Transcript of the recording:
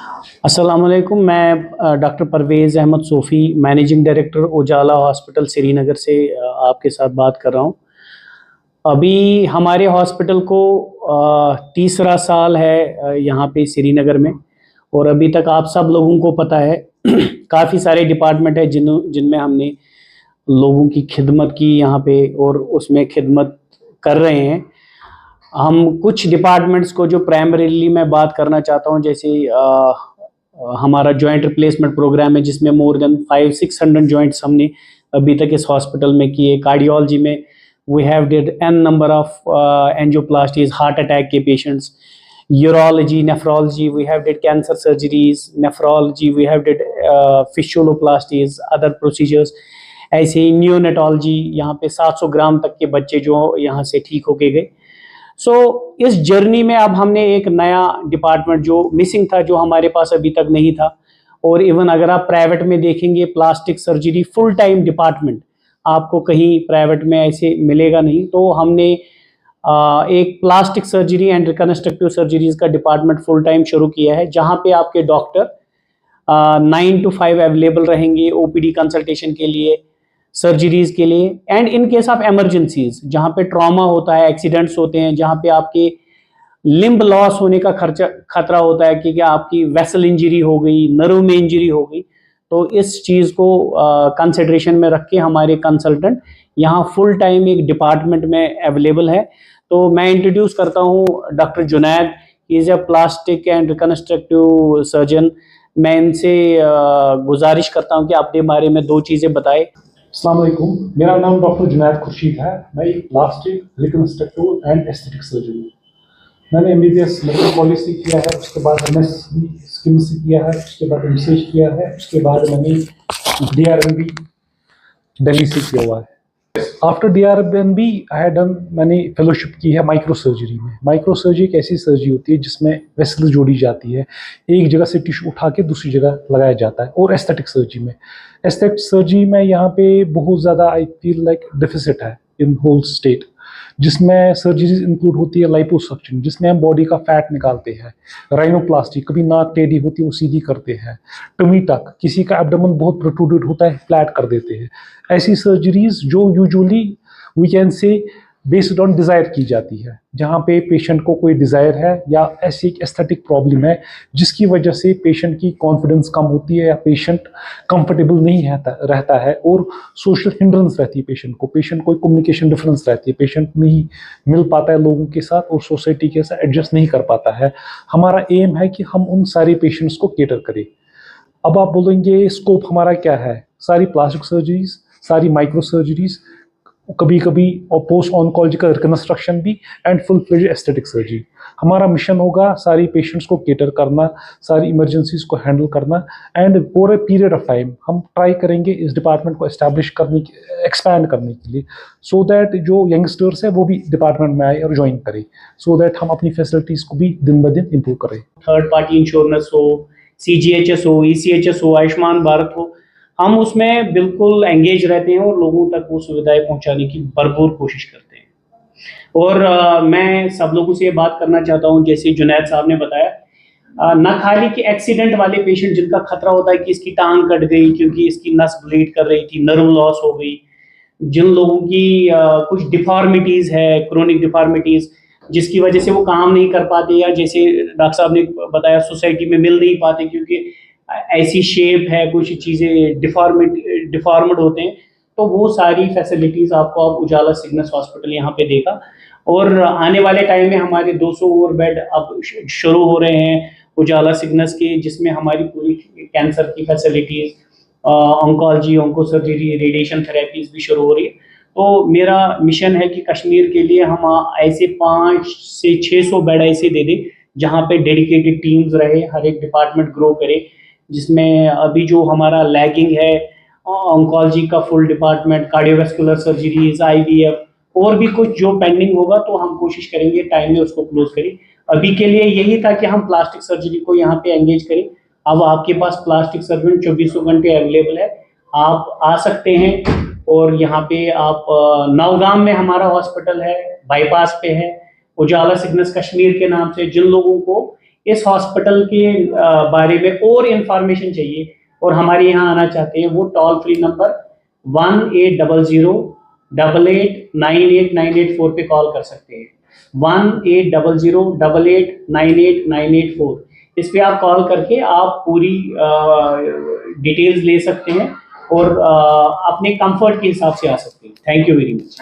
अस्सलाम वालेकुम। मैं doctor Parvez Ahmad Sofi, managing director Ujala hospital Srinagar से आपके साथ बात कर रहा हूँ। अभी हमारे हॉस्पिटल को तीसरा साल है यहाँ पे श्रीनगर में, और अभी तक आप सब लोगों को पता है काफ़ी सारे डिपार्टमेंट है जिनमें हमने लोगों की खिदमत की यहाँ पे, और उसमें खिदमत कर रहे हैं। हम कुछ डिपार्टमेंट्स को जो प्राइमरीली मैं बात करना चाहता हूँ, जैसे हमारा जॉइंट रिप्लेसमेंट प्रोग्राम है जिसमें मोर देन 500-600 जॉइंट्स हमने अभी तक इस हॉस्पिटल में किए। कार्डियोलॉजी में we have did an number of angioplasties, heart attack के patients. Urology, nephrology we have did cancer surgeries. Nephrology we have did fistuloplasties, other procedures. ऐसे ही न्यूनेटोलॉजी, यहाँ पे 700 ग्राम तक के बच्चे जो यहाँ से ठीक होके गए। इस जर्नी में अब हमने एक नया डिपार्टमेंट जो मिसिंग था, जो हमारे पास अभी तक नहीं था, और इवन अगर आप प्राइवेट में देखेंगे plastic surgery full time department आपको कहीं प्राइवेट में ऐसे मिलेगा नहीं। तो हमने एक plastic surgery and reconstructive surgeries का डिपार्टमेंट फुल टाइम शुरू किया है, जहाँ पे आपके डॉक्टर 9 to 5 अवेलेबल रहेंगे ओपीडी कंसल्टेशन के लिए, सर्जरीज के लिए, and in case of emergencies जहाँ पे ट्रॉमा होता है, एक्सीडेंट्स होते हैं, जहाँ पे आपके लिम्ब लॉस होने का खतरा होता है कि क्या आपकी वेसल इंजरी हो गई, नर्व में इंजरी हो गई, तो इस चीज़ को कंसिडरेशन में रख के हमारे कंसल्टेंट यहाँ फुल टाइम एक डिपार्टमेंट में अवेलेबल है। तो मैं इंट्रोड्यूस करता हूँ doctor Junaid, is a plastic and reconstructive surgeon. मैं इनसे गुजारिश करता हूँ कि अपने बारे में 2 चीज़ें बताएं। अस्सलाम वालेकुम, मेरा नाम डॉक्टर जुनैद खुर्शीद है। मैं एक plastic, reconstructive and aesthetic surgeon हूँ। मैंने एमबीबीएस मेडिकल कॉलेज से किया है, उसके बाद एमएससी स्किन से किया है, उसके बाद एमसीएच किया है, उसके बाद मैंने डीआरएमबी दिल्ली से किया हुआ है। आफ्टर डीआरएमबी आई हैड डन, मैंने फेलोशिप की है माइक्रो सर्जरी में। माइक्रो सर्जरी एक ऐसी सर्जरी होती है जिसमें वेसल जोड़ी जाती है, एक जगह से टिश्यू उठा के दूसरी जगह लगाया जाता है। और एस्थेटिक सर्जरी में, एस्थेटिक सर्जरी में यहाँ पे बहुत ज़्यादा आई फील लाइक डेफिसिट है इन होल स्टेट, जिसमें सर्जरीज इंक्लूड होती है लाइपोसक्शन, जिसमें हम बॉडी का फैट निकालते हैं, राइनोप्लास्टी, कभी नाक टेढ़ी होती है वो सीधी करते हैं, टमी टक, किसी का एब्डोमेन बहुत प्रोट्रूडेड होता है फ्लैट कर देते हैं। ऐसी सर्जरीज जो usually we can say based on desire की जाती है, जहाँ पे पेशेंट को कोई डिज़ायर है या ऐसी एक एस्थेटिक प्रॉब्लम है जिसकी वजह से पेशेंट की कॉन्फिडेंस कम होती है, या पेशेंट कंफर्टेबल नहीं रहता है, और सोशल हिंड्रेंस रहती है पेशेंट को, कम्युनिकेशन डिफरेंस रहती है, पेशेंट नहीं मिल पाता है लोगों के साथ और सोसाइटी के साथ एडजस्ट नहीं कर पाता है। हमारा एम है कि हम उन सारे पेशेंट्स को केटर करें। अब आप बोलेंगे स्कोप हमारा क्या है? सारी प्लास्टिक सर्जरीज, सारी माइक्रो सर्जरीज, कभी कभी और पोस्ट ऑन्कोलॉजिकल रिकंस्ट्रक्शन भी, and full fledge aesthetic surgery. हमारा मिशन होगा सारी पेशेंट्स को केटर करना, सारी इमरजेंसीज को हैंडल करना, and for a period of time हम ट्राई करेंगे इस डिपार्टमेंट को एस्टैब्लिश करने की, एक्सपैंड करने के लिए, सो दैट जो यंगस्टर्स है वो भी डिपार्टमेंट में आए और ज्वाइन करें, सो दैट हम अपनी फैसिलिटीज़ को भी दिन ब दिन इम्प्रूव करें। थर्ड पार्टी इंश्योरेंस हो, CGHS हो, ECHS हो, आयुष्मान भारत हो, हम उसमें बिल्कुल एंगेज रहते हैं और लोगों तक वो सुविधाएं पहुंचाने की भरपूर कोशिश करते हैं। और मैं सब लोगों से ये बात करना चाहता हूं, जैसे जुनैद साहब ने बताया, न खाली कि एक्सीडेंट वाले पेशेंट जिनका खतरा होता है कि इसकी टांग कट गई क्योंकि इसकी नस ब्लीड कर रही थी, नर्व लॉस हो गई, जिन लोगों की कुछ डिफॉर्मिटीज़ है, क्रोनिक डिफॉर्मिटीज़, जिसकी वजह से वो काम नहीं कर पाते, या जैसे डॉक्टर साहब ने बताया सोसाइटी में मिल नहीं पाते क्योंकि ऐसी शेप है, कुछ चीज़ें डिफॉर्मड होते हैं, तो वो सारी फैसिलिटीज़ आपको अब उजाला सिग्नस हॉस्पिटल यहाँ पे देगा। और आने वाले टाइम में हमारे 200 और बेड अब शुरू हो रहे हैं उजाला सिग्नस के, जिसमें हमारी पूरी कैंसर की facilities, oncology, onco surgery, radiation therapies भी शुरू हो रही है। तो मेरा मिशन है कि कश्मीर के लिए हम ऐसे 500 से 600 बेड ऐसे दे दें जहाँ पे डेडिकेटेड टीम्स रहे, हर एक डिपार्टमेंट ग्रो करे, जिसमें अभी जो हमारा लैगिंग है ऑन्कोलॉजी का full department, cardiovascular surgeries, IVF, और भी कुछ जो पेंडिंग होगा तो हम कोशिश करेंगे टाइम में उसको क्लोज करें। अभी के लिए यही था कि हम प्लास्टिक सर्जरी को यहाँ पे एंगेज करें। अब आपके पास प्लास्टिक सर्जन 24 घंटे अवेलेबल है, आप आ सकते हैं। और यहाँ पे आप नौगाम में हमारा हॉस्पिटल है, बाईपास पे है, उजाला सिग्नस कश्मीर के नाम से। जिन लोगों को इस हॉस्पिटल के बारे में और इंफॉर्मेशन चाहिए और हमारे यहाँ आना चाहते हैं, वो टोल फ्री नंबर 1800-8898-984 पे कॉल कर सकते हैं। 1800-8898-984 इस पे आप कॉल करके आप पूरी डिटेल्स ले सकते हैं और अपने कंफर्ट के हिसाब से आ सकते हैं। Thank you very much.